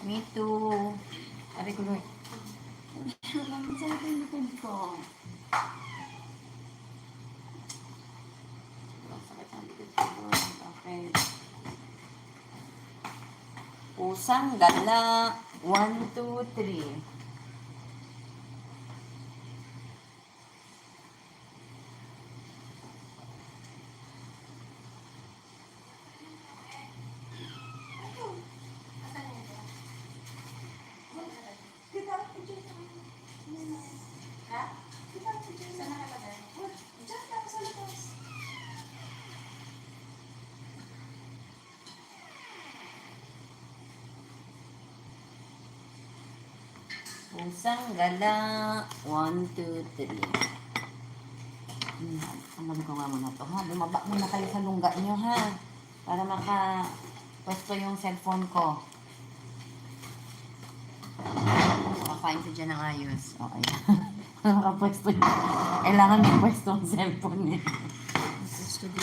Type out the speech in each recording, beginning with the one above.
Me too. Sabi ko, Lord. Salamat sa likod ko. Sakit ang likod ko, Lord. Okay. Pusang gala. 1, 2, 3. Pusang gala. 1, 2, 3. Tanggalin ko nga muna to, ha? Bumaba muna kayo sa lungga nyo, ha? Para maka-pwesto yung cellphone ko. Makakain ko dyan ng ayos. Okay. Makapwesto yun. Kailangan may pwesto ang cellphone niya.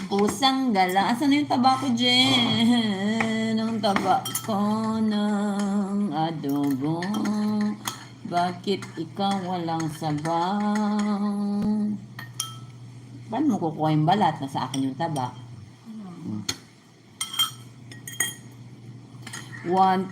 Pusang gala. Asan na yung taba ko, Jen? Ang taba ko ng adobo. Bakit ikaw walang sabang? Paano mo kukuha yung balat? Nasa akin yung taba. 1, 2.